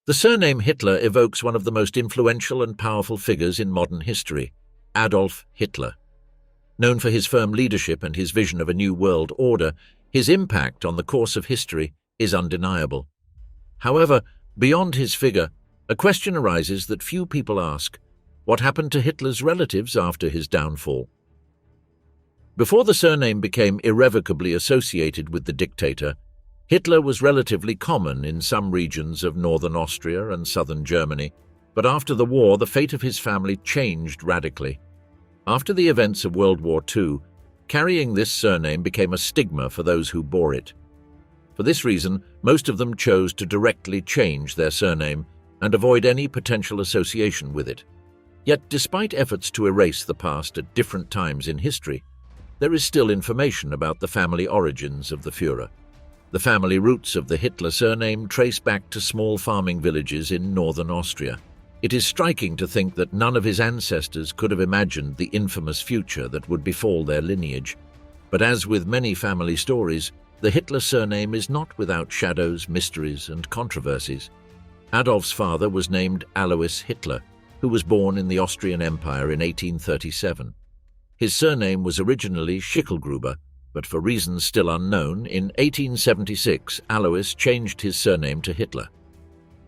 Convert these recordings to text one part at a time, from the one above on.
The surname Hitler evokes one of the most influential and powerful figures in modern history, Adolf Hitler. Known for his firm leadership and his vision of a new world order, his impact on the course of history is undeniable. However, beyond his figure, a question arises that few people ask: what happened to Hitler's relatives after his downfall? Before the surname became irrevocably associated with the dictator, Hitler was relatively common in some regions of northern Austria and southern Germany, but after the war the fate of his family changed radically. After the events of World War II, carrying this surname became a stigma for those who bore it. For this reason, most of them chose to directly change their surname and avoid any potential association with it. Yet, despite efforts to erase the past at different times in history, there is still information about the family origins of the Führer. The family roots of the Hitler surname trace back to small farming villages in northern Austria. It is striking to think that none of his ancestors could have imagined the infamous future that would befall their lineage. But as with many family stories, the Hitler surname is not without shadows, mysteries, and controversies. Adolf's father was named Alois Hitler, who was born in the Austrian Empire in 1837. His surname was originally Schicklgruber, but for reasons still unknown, in 1876 Alois changed his surname to Hitler.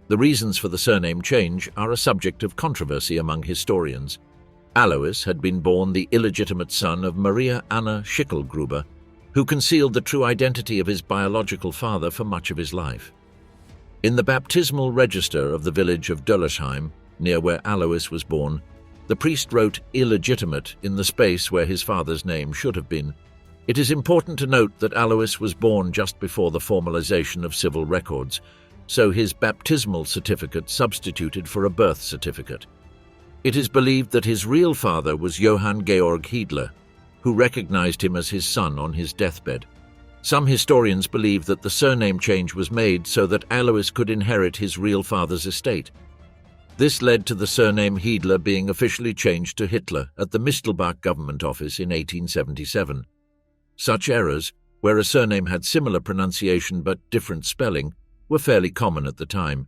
The reasons for the surname change are a subject of controversy among historians. Alois had been born the illegitimate son of Maria Anna Schicklgruber, who concealed the true identity of his biological father for much of his life. In the baptismal register of the village of Döllersheim, near where Alois was born, the priest wrote illegitimate in the space where his father's name should have been. It is important to note that Alois was born just before the formalization of civil records, so his baptismal certificate substituted for a birth certificate. It is believed that his real father was Johann Georg Hitler, who recognized him as his son on his deathbed. Some historians believe that the surname change was made so that Alois could inherit his real father's estate. This led to the surname Hitler being officially changed to Hitler at the Mistelbach government office in 1877. Such errors, where a surname had similar pronunciation but different spelling, were fairly common at the time.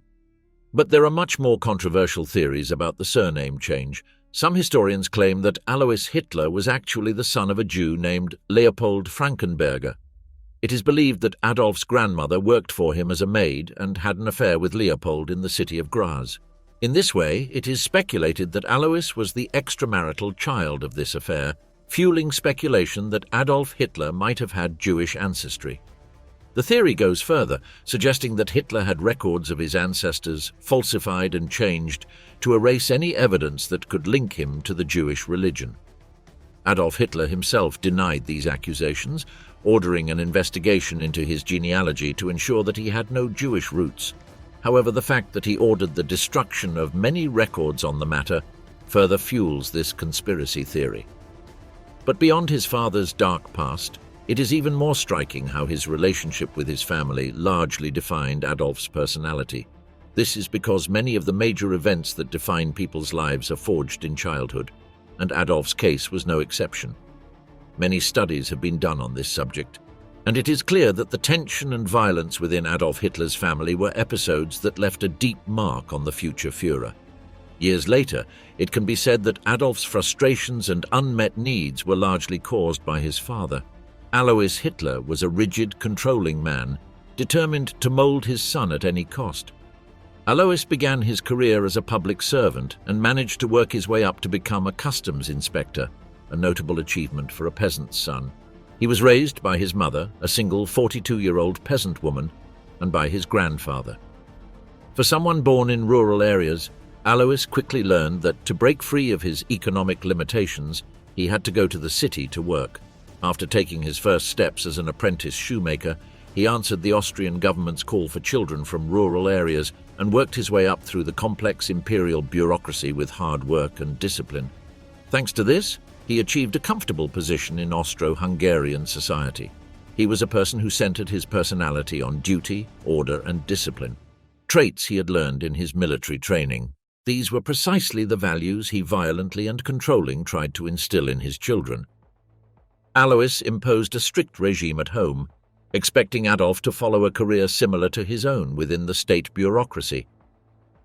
But there are much more controversial theories about the surname change. Some historians claim that Alois Hitler was actually the son of a Jew named Leopold Frankenberger. It is believed that Adolf's grandmother worked for him as a maid and had an affair with Leopold in the city of Graz. In this way, it is speculated that Alois was the extramarital child of this affair, fueling speculation that Adolf Hitler might have had Jewish ancestry. The theory goes further, suggesting that Hitler had records of his ancestors falsified and changed to erase any evidence that could link him to the Jewish religion. Adolf Hitler himself denied these accusations, ordering an investigation into his genealogy to ensure that he had no Jewish roots. However, the fact that he ordered the destruction of many records on the matter further fuels this conspiracy theory. But beyond his father's dark past, it is even more striking how his relationship with his family largely defined Adolf's personality. This is because many of the major events that define people's lives are forged in childhood, and Adolf's case was no exception. Many studies have been done on this subject, and it is clear that the tension and violence within Adolf Hitler's family were episodes that left a deep mark on the future Führer. Years later, it can be said that Adolf's frustrations and unmet needs were largely caused by his father. Alois Hitler was a rigid, controlling man, determined to mold his son at any cost. Alois began his career as a public servant and managed to work his way up to become a customs inspector, a notable achievement for a peasant's son. He was raised by his mother, a single 42-year-old peasant woman, and by his grandfather. For someone born in rural areas, Alois quickly learned that to break free of his economic limitations, he had to go to the city to work. After taking his first steps as an apprentice shoemaker, he answered the Austrian government's call for children from rural areas and worked his way up through the complex imperial bureaucracy with hard work and discipline. Thanks to this, he achieved a comfortable position in Austro-Hungarian society. He was a person who centered his personality on duty, order, and discipline, traits he had learned in his military training. These were precisely the values he violently and controlling tried to instill in his children. Alois imposed a strict regime at home, expecting Adolf to follow a career similar to his own within the state bureaucracy.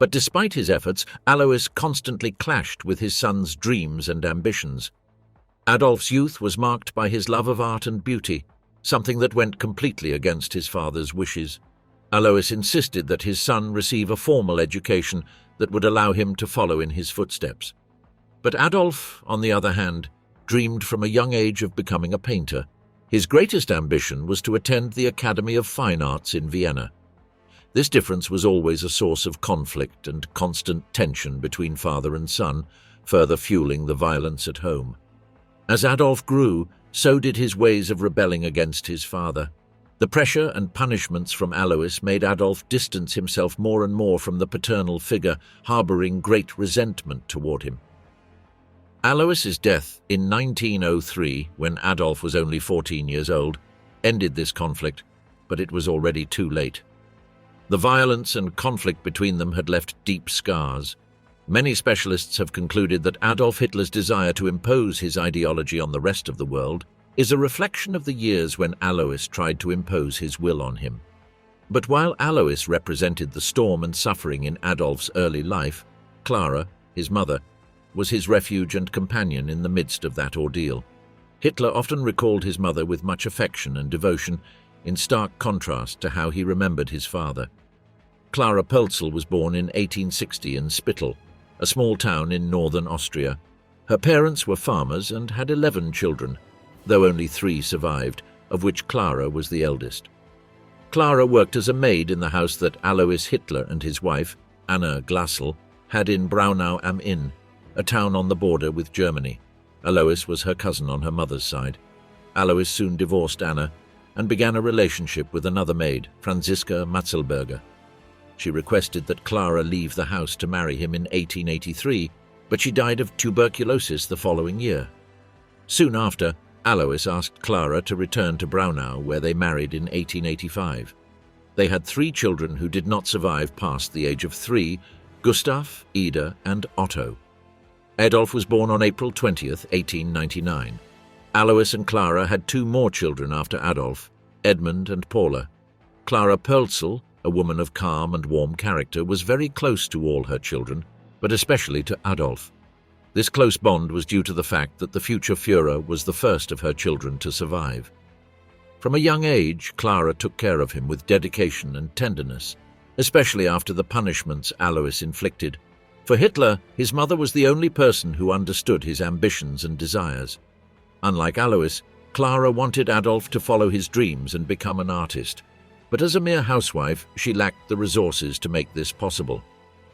But despite his efforts, Alois constantly clashed with his son's dreams and ambitions. Adolf's youth was marked by his love of art and beauty, something that went completely against his father's wishes. Alois insisted that his son receive a formal education that would allow him to follow in his footsteps. But Adolf, on the other hand, dreamed from a young age of becoming a painter. His greatest ambition was to attend the Academy of Fine Arts in Vienna. This difference was always a source of conflict and constant tension between father and son, further fueling the violence at home. As Adolf grew, so did his ways of rebelling against his father. The pressure and punishments from Alois made Adolf distance himself more and more from the paternal figure, harboring great resentment toward him. Alois's death in 1903, when Adolf was only 14 years old, ended this conflict, but it was already too late. The violence and conflict between them had left deep scars. Many specialists have concluded that Adolf Hitler's desire to impose his ideology on the rest of the world is a reflection of the years when Alois tried to impose his will on him. But while Alois represented the storm and suffering in Adolf's early life, Clara, his mother, was his refuge and companion in the midst of that ordeal. Hitler often recalled his mother with much affection and devotion, in stark contrast to how he remembered his father. Clara Pölzl was born in 1860 in Spittel, a small town in northern Austria. Her parents were farmers and had 11 children, though only 3 survived, of which Clara was the eldest. Clara worked as a maid in the house that Alois Hitler and his wife, Anna Glassel, had in Braunau am Inn, a town on the border with Germany. Alois was her cousin on her mother's side. Alois soon divorced Anna and began a relationship with another maid, Franziska Matzelberger. She requested that Clara leave the house to marry him in 1883, but she died of tuberculosis the following year. Soon after, Alois asked Clara to return to Braunau, where they married in 1885. They had 3 children who did not survive past the age of 3, Gustav, Ida, and Otto. Adolf was born on April 20th, 1899. Alois and Clara had 2 more children after Adolf, Edmund and Paula. Clara Pölzl, a woman of calm and warm character, was very close to all her children, but especially to Adolf. This close bond was due to the fact that the future Führer was the first of her children to survive. From a young age, Clara took care of him with dedication and tenderness, especially after the punishments Alois inflicted. For Hitler, his mother was the only person who understood his ambitions and desires. Unlike Alois, Clara wanted Adolf to follow his dreams and become an artist. But as a mere housewife, she lacked the resources to make this possible.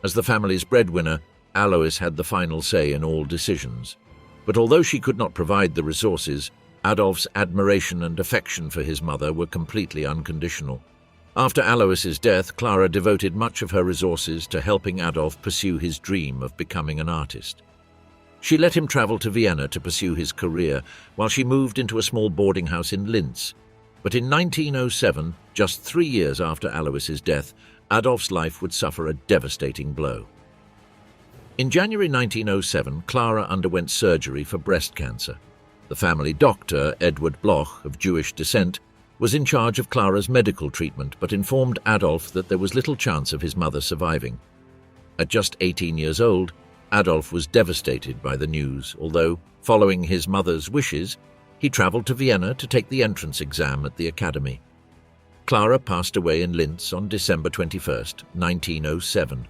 As the family's breadwinner, Alois had the final say in all decisions. But although she could not provide the resources, Adolf's admiration and affection for his mother were completely unconditional. After Alois's death, Clara devoted much of her resources to helping Adolf pursue his dream of becoming an artist. She let him travel to Vienna to pursue his career, while she moved into a small boarding house in Linz. But in 1907, just 3 years after Alois's death, Adolf's life would suffer a devastating blow. In January 1907, Clara underwent surgery for breast cancer. The family doctor, Edward Bloch, of Jewish descent, was in charge of Clara's medical treatment, but informed Adolf that there was little chance of his mother surviving. At just 18 years old, Adolf was devastated by the news, although, following his mother's wishes, he traveled to Vienna to take the entrance exam at the academy. Clara passed away in Linz on December 21st, 1907.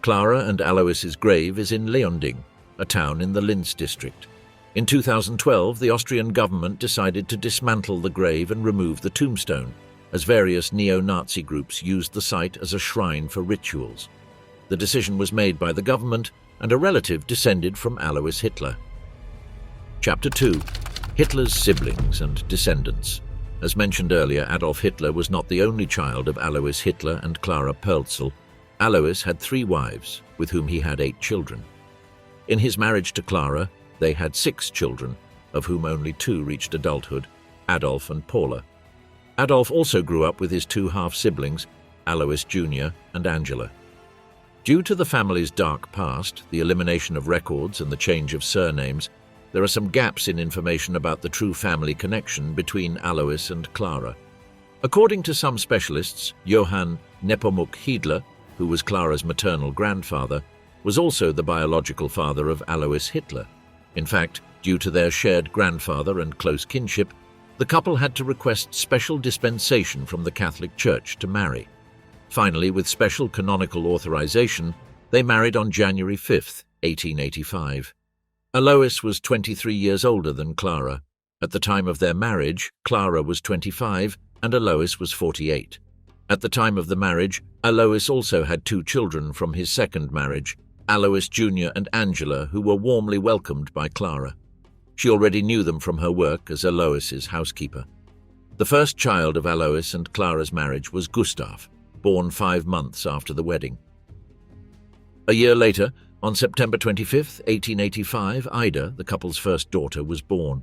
Clara and Alois's grave is in Leonding, a town in the Linz district. In 2012, the Austrian government decided to dismantle the grave and remove the tombstone, as various neo-Nazi groups used the site as a shrine for rituals. The decision was made by the government, and a relative descended from Alois Hitler. Chapter 2. Hitler's siblings and descendants. As mentioned earlier, Adolf Hitler was not the only child of Alois Hitler and Clara Pölzl. Alois had 3 wives, with whom he had 8 children. In his marriage to Clara, they had 6 children, of whom only 2 reached adulthood, Adolf and Paula. Adolf also grew up with his 2 half-siblings, Alois Jr. and Angela. Due to the family's dark past, the elimination of records and the change of surnames, there are some gaps in information about the true family connection between Alois and Clara. According to some specialists, Johann Nepomuk Hiedler, who was Clara's maternal grandfather, was also the biological father of Alois Hitler. In fact, due to their shared grandfather and close kinship, the couple had to request special dispensation from the Catholic Church to marry. Finally, with special canonical authorization, they married on January 5, 1885. Alois was 23 years older than Clara. At the time of their marriage, Clara was 25 and Alois was 48. At the time of the marriage, Alois also had 2 children from his second marriage, Alois Jr. and Angela, who were warmly welcomed by Clara. She already knew them from her work as Alois's housekeeper. The first child of Alois and Clara's marriage was Gustav, born 5 months after the wedding. A year later, on September 25, 1885, Ida, the couple's first daughter, was born.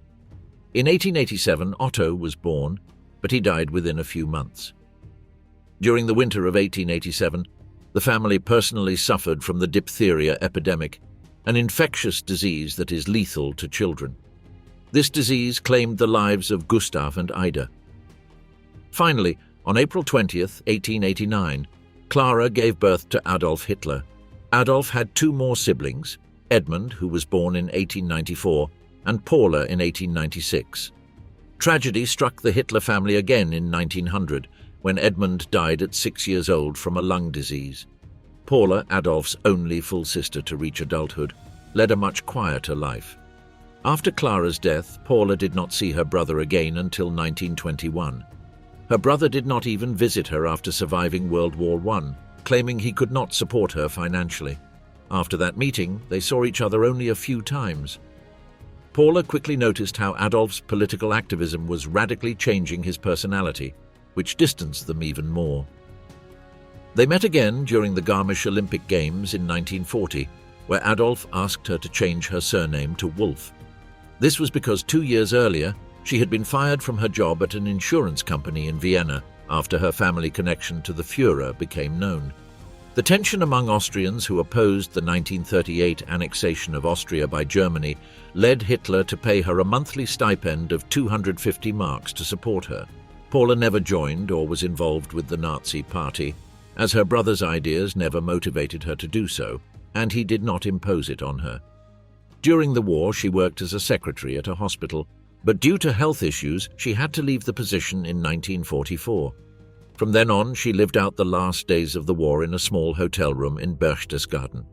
In 1887, Otto was born, but he died within a few months. During the winter of 1887, the family personally suffered from the diphtheria epidemic, an infectious disease that is lethal to children. This disease claimed the lives of Gustav and Ida. Finally, on April 20, 1889, Clara gave birth to Adolf Hitler. Adolf had 2 more siblings, Edmund, who was born in 1894, and Paula in 1896. Tragedy struck the Hitler family again in 1900, when Edmund died at 6 years old from a lung disease. Paula, Adolf's only full sister to reach adulthood, led a much quieter life. After Clara's death, Paula did not see her brother again until 1921. Her brother did not even visit her after surviving World War I, claiming he could not support her financially. After that meeting, they saw each other only a few times. Paula quickly noticed how Adolf's political activism was radically changing his personality, which distanced them even more. They met again during the Garmisch Olympic Games in 1940, where Adolf asked her to change her surname to Wolf. This was because 2 years earlier, she had been fired from her job at an insurance company in Vienna after her family connection to the Führer became known. The tension among Austrians who opposed the 1938 annexation of Austria by Germany led Hitler to pay her a monthly stipend of 250 marks to support her. Paula never joined or was involved with the Nazi Party, as her brother's ideas never motivated her to do so, and he did not impose it on her. During the war, she worked as a secretary at a hospital, but due to health issues, she had to leave the position in 1944. From then on, she lived out the last days of the war in a small hotel room in Berchtesgaden.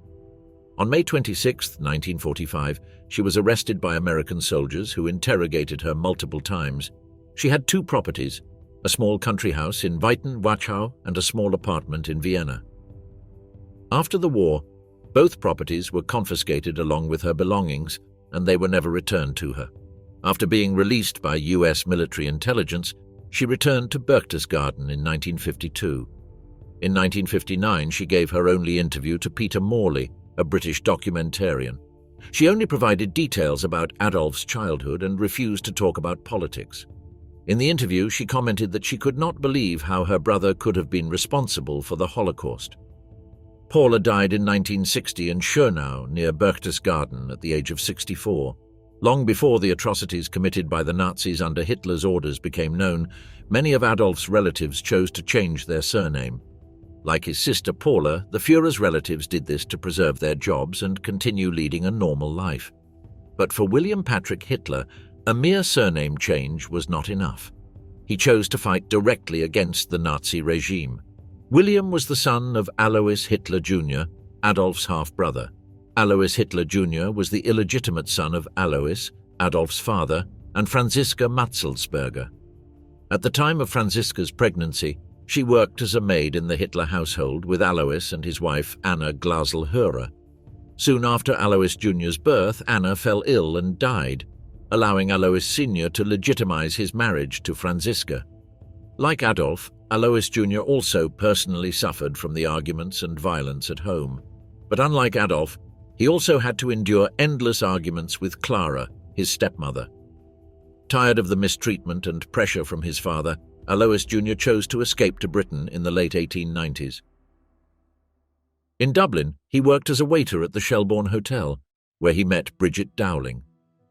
On May 26, 1945, she was arrested by American soldiers who interrogated her multiple times. She had 2 properties, a small country house in Weiten-Wachau and a small apartment in Vienna. After the war, both properties were confiscated along with her belongings, and they were never returned to her. After being released by US military intelligence, she returned to Berchtesgaden in 1952. In 1959, she gave her only interview to Peter Morley, a British documentarian. She only provided details about Adolf's childhood and refused to talk about politics. In the interview, she commented that she could not believe how her brother could have been responsible for the Holocaust. Paula died in 1960 in Schönau, near Berchtesgaden, at the age of 64. Long before the atrocities committed by the Nazis under Hitler's orders became known, many of Adolf's relatives chose to change their surname. Like his sister Paula, the Führer's relatives did this to preserve their jobs and continue leading a normal life. But for William Patrick Hitler, a mere surname change was not enough. He chose to fight directly against the Nazi regime. William was the son of Alois Hitler Jr., Adolf's half-brother. Alois Hitler Jr. was the illegitimate son of Alois, Adolf's father, and Franziska Matzelsberger. At the time of Franziska's pregnancy, she worked as a maid in the Hitler household with Alois and his wife Anna Glasl-Hörer. Soon after Alois Jr.'s birth, Anna fell ill and died, allowing Alois Sr. to legitimize his marriage to Franziska. Like Adolf, Alois Jr. also personally suffered from the arguments and violence at home. But unlike Adolf, he also had to endure endless arguments with Clara, his stepmother. Tired of the mistreatment and pressure from his father, Alois Jr. chose to escape to Britain in the late 1890s. In Dublin, he worked as a waiter at the Shelbourne Hotel, where he met Bridget Dowling.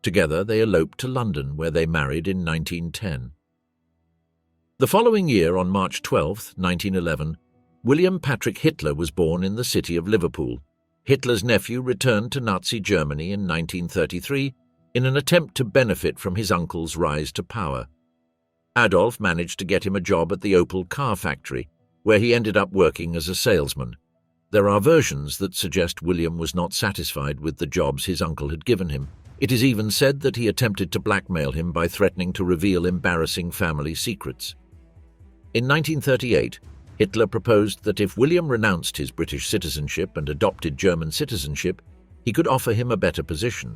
Together, they eloped to London, where they married in 1910. The following year, on March 12, 1911, William Patrick Hitler was born in the city of Liverpool. Hitler's nephew returned to Nazi Germany in 1933 in an attempt to benefit from his uncle's rise to power. Adolf managed to get him a job at the Opel car factory, where he ended up working as a salesman. There are versions that suggest William was not satisfied with the jobs his uncle had given him. It is even said that he attempted to blackmail him by threatening to reveal embarrassing family secrets. In 1938, Hitler proposed that if William renounced his British citizenship and adopted German citizenship, he could offer him a better position.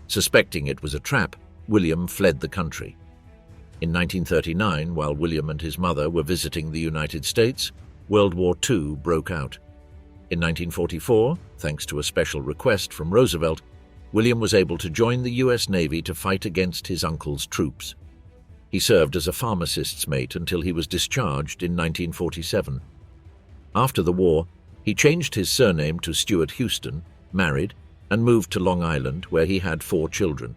Suspecting it was a trap, William fled the country. In 1939, while William and his mother were visiting the United States, World War II broke out. In 1944, thanks to a special request from Roosevelt, William was able to join the U.S. Navy to fight against his uncle's troops. He served as a pharmacist's mate until he was discharged in 1947. After the war, he changed his surname to Stuart Houston, married, and moved to Long Island, where he had 4 children.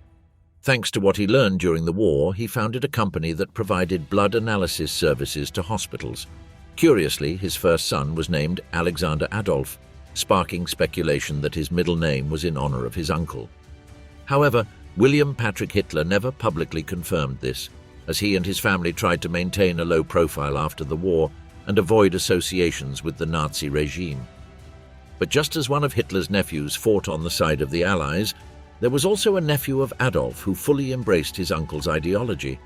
Thanks to what he learned during the war, he founded a company that provided blood analysis services to hospitals. Curiously, his first son was named Alexander Adolf, sparking speculation that his middle name was in honor of his uncle. However, William Patrick Hitler never publicly confirmed this, as he and his family tried to maintain a low profile after the war and avoid associations with the Nazi regime. But just as one of Hitler's nephews fought on the side of the Allies, there was also a nephew of Adolf who fully embraced his uncle's ideology.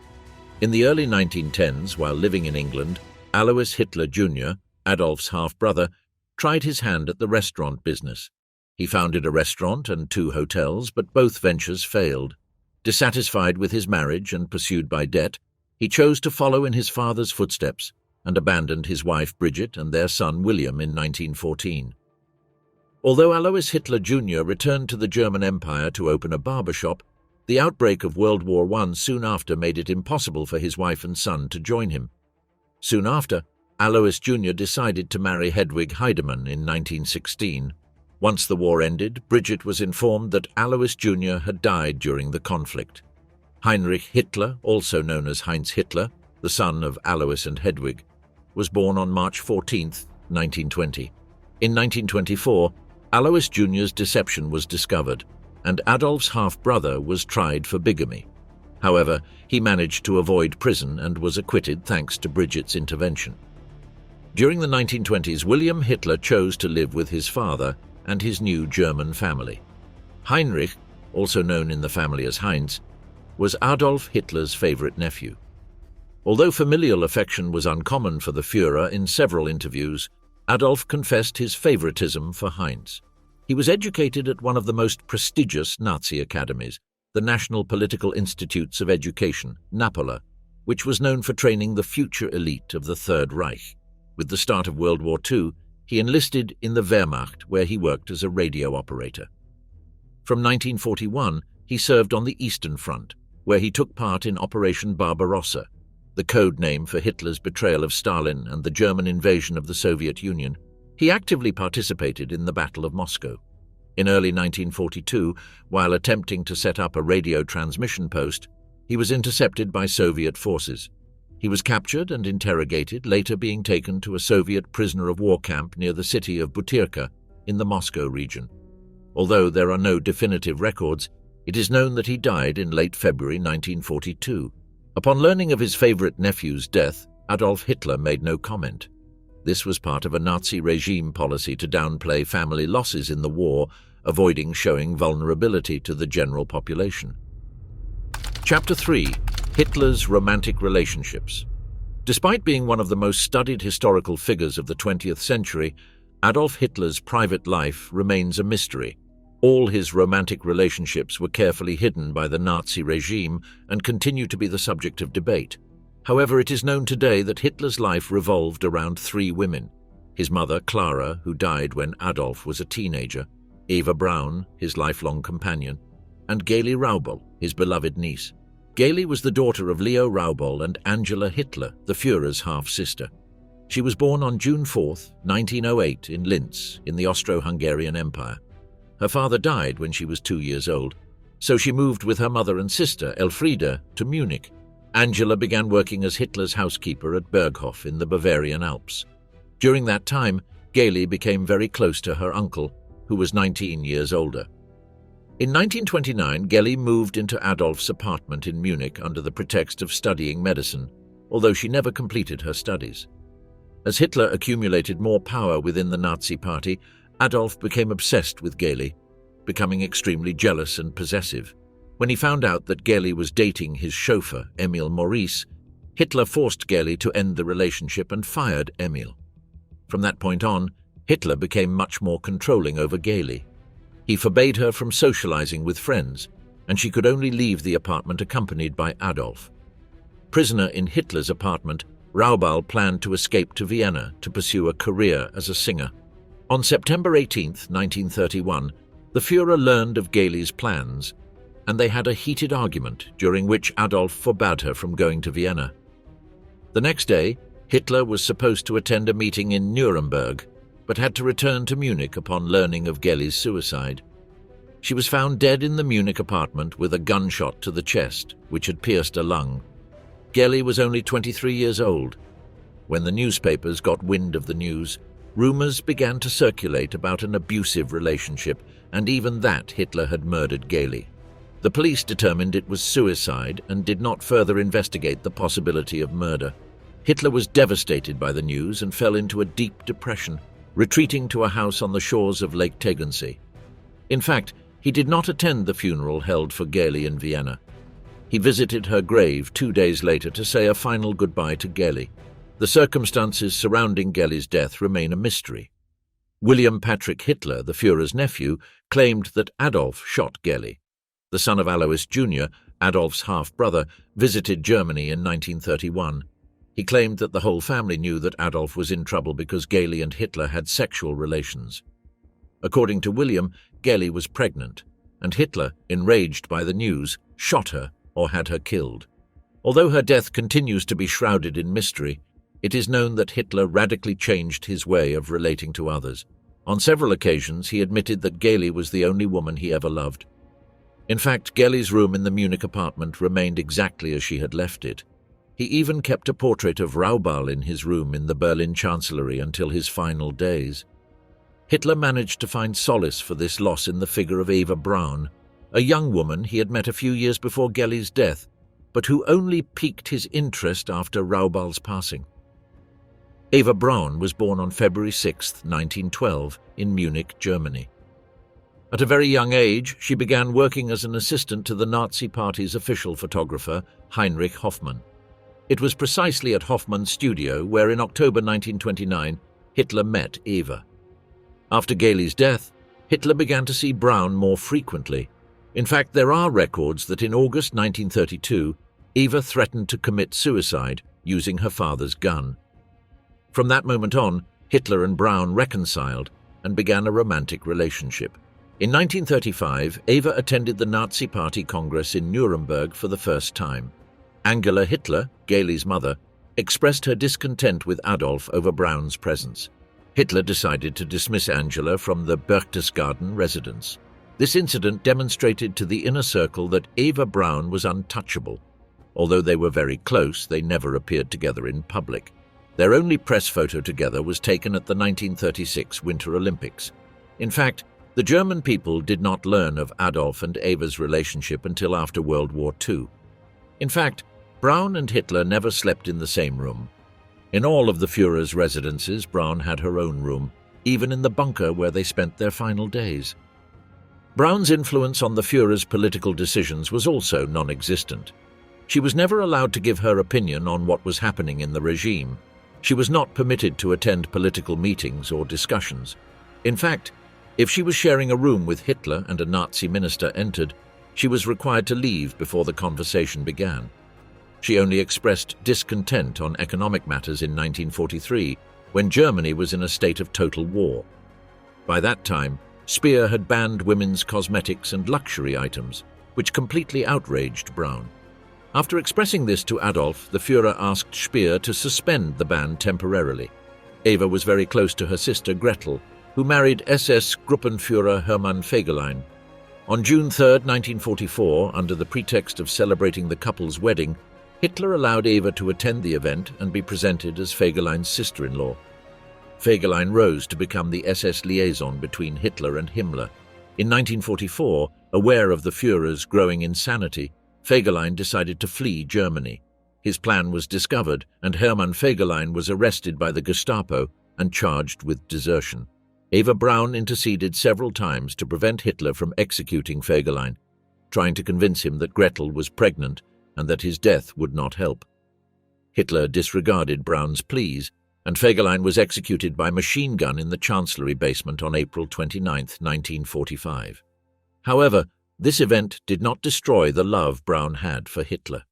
In the early 1910s, while living in England, Alois Hitler Jr., Adolf's half-brother, tried his hand at the restaurant business. He founded a restaurant and 2 hotels, but both ventures failed. Dissatisfied with his marriage and pursued by debt, he chose to follow in his father's footsteps and abandoned his wife Bridget and their son William in 1914. Although Alois Hitler Jr. returned to the German Empire to open a barber shop, the outbreak of World War I soon after made it impossible for his wife and son to join him. Soon after, Alois Jr. decided to marry Hedwig Heidemann in 1916. Once the war ended, Bridget was informed that Alois Jr. had died during the conflict. Heinrich Hitler, also known as Heinz Hitler, the son of Alois and Hedwig, was born on March 14, 1920. In 1924, Alois Jr.'s deception was discovered, and Adolf's half-brother was tried for bigamy. However, he managed to avoid prison and was acquitted thanks to Bridget's intervention. During the 1920s, William Hitler chose to live with his father and his new German family. Heinrich, also known in the family as Heinz, was Adolf Hitler's favorite nephew. Although familial affection was uncommon for the Führer, in several interviews, Adolf confessed his favoritism for Heinz. He was educated at one of the most prestigious Nazi academies, the National Political Institutes of Education, NAPOLA, which was known for training the future elite of the Third Reich. With the start of World War II, he enlisted in the Wehrmacht, where he worked as a radio operator. From 1941, he served on the Eastern Front, where he took part in Operation Barbarossa, the code name for Hitler's betrayal of Stalin and the German invasion of the Soviet Union. He actively participated in the Battle of Moscow. In early 1942, while attempting to set up a radio transmission post, he was intercepted by Soviet forces. He was captured and interrogated, later being taken to a Soviet prisoner of war camp near the city of Butyrka in the Moscow region. Although there are no definitive records, it is known that he died in late February 1942. Upon learning of his favorite nephew's death, Adolf Hitler made no comment. This was part of a Nazi regime policy to downplay family losses in the war, avoiding showing vulnerability to the general population. Chapter 3. Hitler's Romantic Relationships. Despite being one of the most studied historical figures of the 20th century, Adolf Hitler's private life remains a mystery. All his romantic relationships were carefully hidden by the Nazi regime and continue to be the subject of debate. However, it is known today that Hitler's life revolved around 3 women: his mother, Clara, who died when Adolf was a teenager, Eva Braun, his lifelong companion, and Gaily Raubal, his beloved niece. Gaily was the daughter of Leo Raubal and Angela Hitler, the Führer's half-sister. She was born on June 4, 1908, in Linz, in the Austro-Hungarian Empire. Her father died when she was 2 years old, so she moved with her mother and sister, Elfriede, to Munich. Angela began working as Hitler's housekeeper at Berghof in the Bavarian Alps. During that time, Gailey became very close to her uncle, who was 19 years older. In 1929, Gailey moved into Adolf's apartment in Munich under the pretext of studying medicine, although she never completed her studies. As Hitler accumulated more power within the Nazi Party, Adolf became obsessed with Gailey, becoming extremely jealous and possessive. When he found out that Gailey was dating his chauffeur, Emil Maurice, Hitler forced Gailey to end the relationship and fired Emil. From that point on, Hitler became much more controlling over Gailey. He forbade her from socializing with friends, and she could only leave the apartment accompanied by Adolf. Prisoner in Hitler's apartment, Raubal planned to escape to Vienna to pursue a career as a singer. On September 18, 1931, the Führer learned of Gailey's plans, and they had a heated argument during which Adolf forbade her from going to Vienna. The next day, Hitler was supposed to attend a meeting in Nuremberg, but had to return to Munich upon learning of Gailey's suicide. She was found dead in the Munich apartment with a gunshot to the chest, which had pierced a lung. Gailey was only 23 years old. When the newspapers got wind of the news, rumors began to circulate about an abusive relationship, and even that Hitler had murdered Gailey. The police determined it was suicide and did not further investigate the possibility of murder. Hitler was devastated by the news and fell into a deep depression, retreating to a house on the shores of Lake Tegernsee. In fact, he did not attend the funeral held for Gailey in Vienna. He visited her grave 2 days later to say a final goodbye to Gailey. The circumstances surrounding Gailey's death remain a mystery. William Patrick Hitler, the Führer's nephew, claimed that Adolf shot Gailey. The son of Alois Jr., Adolf's half-brother, visited Germany in 1931. He claimed that the whole family knew that Adolf was in trouble because Gailey and Hitler had sexual relations. According to William, Gailey was pregnant, and Hitler, enraged by the news, shot her or had her killed. Although her death continues to be shrouded in mystery, it is known that Hitler radically changed his way of relating to others. On several occasions, he admitted that Gailey was the only woman he ever loved. In fact, Gailey's room in the Munich apartment remained exactly as she had left it. He even kept a portrait of Raubal in his room in the Berlin Chancellery until his final days. Hitler managed to find solace for this loss in the figure of Eva Braun, a young woman he had met a few years before Gailey's death, but who only piqued his interest after Raubal's passing. Eva Braun was born on February 6, 1912, in Munich, Germany. At a very young age, she began working as an assistant to the Nazi Party's official photographer, Heinrich Hoffmann. It was precisely at Hoffmann's studio where, in October 1929, Hitler met Eva. After Gailey's death, Hitler began to see Braun more frequently. In fact, there are records that in August 1932, Eva threatened to commit suicide using her father's gun. From that moment on, Hitler and Braun reconciled and began a romantic relationship. In 1935, Eva attended the Nazi Party Congress in Nuremberg for the first time. Angela Hitler, Gailey's mother, expressed her discontent with Adolf over Braun's presence. Hitler decided to dismiss Angela from the Berchtesgaden residence. This incident demonstrated to the inner circle that Eva Braun was untouchable. Although they were very close, they never appeared together in public. Their only press photo together was taken at the 1936 Winter Olympics. In fact, the German people did not learn of Adolf and Eva's relationship until after World War II. In fact, Braun and Hitler never slept in the same room. In all of the Führer's residences, Braun had her own room, even in the bunker where they spent their final days. Braun's influence on the Führer's political decisions was also non-existent. She was never allowed to give her opinion on what was happening in the regime. She was not permitted to attend political meetings or discussions. In fact, if she was sharing a room with Hitler and a Nazi minister entered, she was required to leave before the conversation began. She only expressed discontent on economic matters in 1943, when Germany was in a state of total war. By that time, Speer had banned women's cosmetics and luxury items, which completely outraged Braun. After expressing this to Adolf, the Führer asked Speer to suspend the ban temporarily. Eva was very close to her sister Gretel, who married SS Gruppenführer Hermann Fegelein. On June 3, 1944, under the pretext of celebrating the couple's wedding, Hitler allowed Eva to attend the event and be presented as Fegelein's sister-in-law. Fegelein rose to become the SS liaison between Hitler and Himmler. In 1944, aware of the Führer's growing insanity, Fegelein decided to flee Germany. His plan was discovered, and Hermann Fegelein was arrested by the Gestapo and charged with desertion. Eva Braun interceded several times to prevent Hitler from executing Fegelein, trying to convince him that Gretel was pregnant and that his death would not help. Hitler disregarded Braun's pleas, and Fegelein was executed by machine gun in the Chancellery basement on April 29, 1945. However, this event did not destroy the love Braun had for Hitler.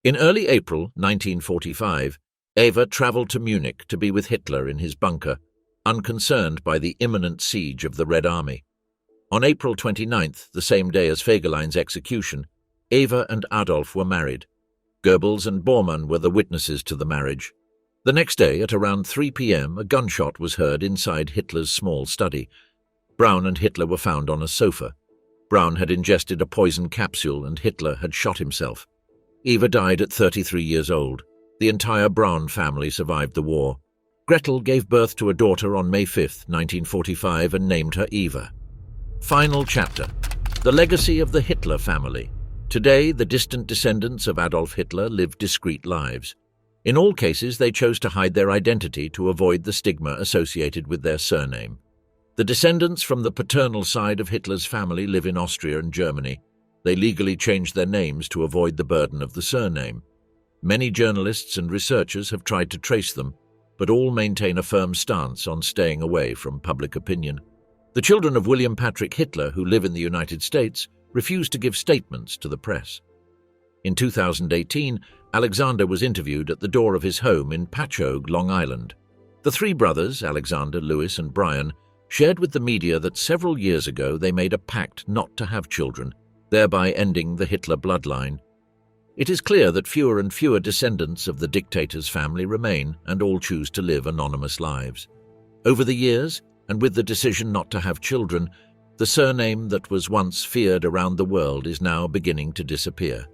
In early April 1945, Eva traveled to Munich to be with Hitler in his bunker, unconcerned by the imminent siege of the Red Army. On April 29th, the same day as Fegelein's execution, Eva and Adolf were married. Goebbels and Bormann were the witnesses to the marriage. The next day, at around 3 p.m., a gunshot was heard inside Hitler's small study. Braun and Hitler were found on a sofa. Braun had ingested a poison capsule and Hitler had shot himself. Eva died at 33 years old. The entire Braun family survived the war. Gretel gave birth to a daughter on May 5, 1945, and named her Eva. Final chapter: the legacy of the Hitler family. Today, the distant descendants of Adolf Hitler live discreet lives. In all cases, they chose to hide their identity to avoid the stigma associated with their surname. The descendants from the paternal side of Hitler's family live in Austria and Germany. They legally changed their names to avoid the burden of the surname. Many journalists and researchers have tried to trace them, but all maintain a firm stance on staying away from public opinion. The children of William Patrick Hitler, who live in the United States, refuse to give statements to the press. In 2018, Alexander was interviewed at the door of his home in Patchogue, Long Island. The three brothers, Alexander, Louis, and Brian, shared with the media that several years ago they made a pact not to have children, thereby ending the Hitler bloodline. It is clear that fewer and fewer descendants of the dictator's family remain, and all choose to live anonymous lives. Over the years, and with the decision not to have children, the surname that was once feared around the world is now beginning to disappear.